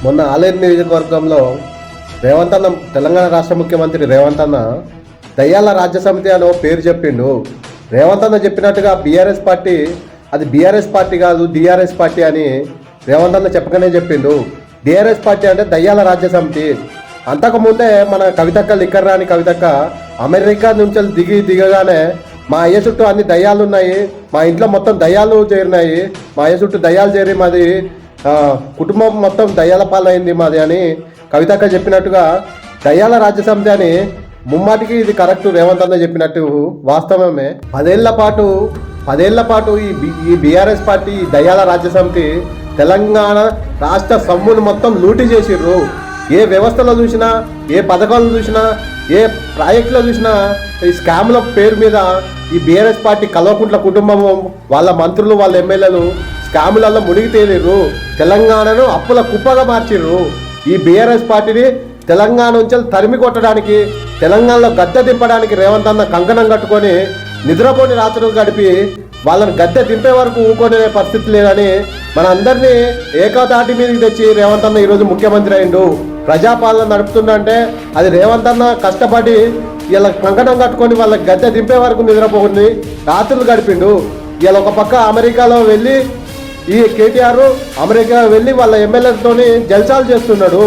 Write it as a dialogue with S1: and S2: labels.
S1: మొన్న ఆలేరు నియోజకవర్గంలో రేవంత్ అన్న, తెలంగాణ రాష్ట్ర ముఖ్యమంత్రి రేవంత్ అన్న దయ్యాల రాజ్య సమితి అని పేరు చెప్పిండు. రేవంత్ అన్న చెప్పినట్టుగా బీఆర్ఎస్ పార్టీ అది బీఆర్ఎస్ పార్టీ కాదు, డిఆర్ఎస్ పార్టీ అని రేవంత్ అన్న చెప్పకనే చెప్పిండు. డిఆర్ఎస్ పార్టీ అంటే దయ్యాల రాజ్య సమితి. అంతకుముందే మన కవితక్క లిక్కర్ రాని కవితక్క అమెరికా నుంచి దిగగానే మా అయ్య చుట్టూ అన్ని దయ్యాలు ఉన్నాయి, మా ఇంట్లో మొత్తం దయ్యాలు చేరినాయి, మా అయ్య చుట్టూ దయ్యాలు చేరి మాది కుటుంబం మొత్తం దయ్యాల పాలైంది మాది అని కవితక్క చెప్పినట్టుగా దయ్యాల రాజ్య సమితి అని ముమ్మాటికి ఇది కరెక్ట్. రేవంత్ అన్న చెప్పినట్టు వాస్తవమే. పదేళ్ల పాటు ఈ బీఆర్ఎస్ పార్టీ దయ్యాల రాజ్య సమితి తెలంగాణ రాష్ట్ర సొమ్మును మొత్తం లూటీ చేసిర్రు. ఏ వ్యవస్థలో చూసినా, ఏ పథకాలు చూసినా, ఏ ప్రాజెక్టులో చూసినా ఈ స్కామ్ల పేరు మీద ఈ బీఆర్ఎస్ పార్టీ కల్వకుంట్ల కుటుంబం, వాళ్ళ మంత్రులు, వాళ్ళ ఎమ్మెల్యేలు స్కాములలో మునిగి తేలిర్రు. తెలంగాణను అప్పుల కుప్పగా మార్చిర్రు. ఈ బీఆర్ఎస్ పార్టీని తెలంగాణ నుంచి తరిమి కొట్టడానికి, తెలంగాణలో గద్దె దింపడానికి రేవంత్ అన్న కంకణం కట్టుకొని నిద్రపోని రాత్రులు గడిపి వాళ్ళని గద్దె దింపే వరకు ఊకొనే పరిస్థితి లేదని మన అందరినీ ఏకతాటి మీదకి తెచ్చి రేవంత్ అన్న ఈరోజు ముఖ్యమంత్రి అయిండు. ప్రజాపాలన నడుపుతుందంటే అది రేవంత్ అన్న కష్టపడి ఇలా కంకణం కట్టుకొని వాళ్ళకి గద్దె దింపే వరకు నిద్రపోకుండా రాత్రులు గడిపిండు. ఇలా ఒక పక్క అమెరికాలో వెళ్ళి ఈ కేటీఆర్ అమెరికా వెళ్ళి వాళ్ళ ఎమ్మెల్యేలతోని జల్సాలు చేస్తున్నాడు.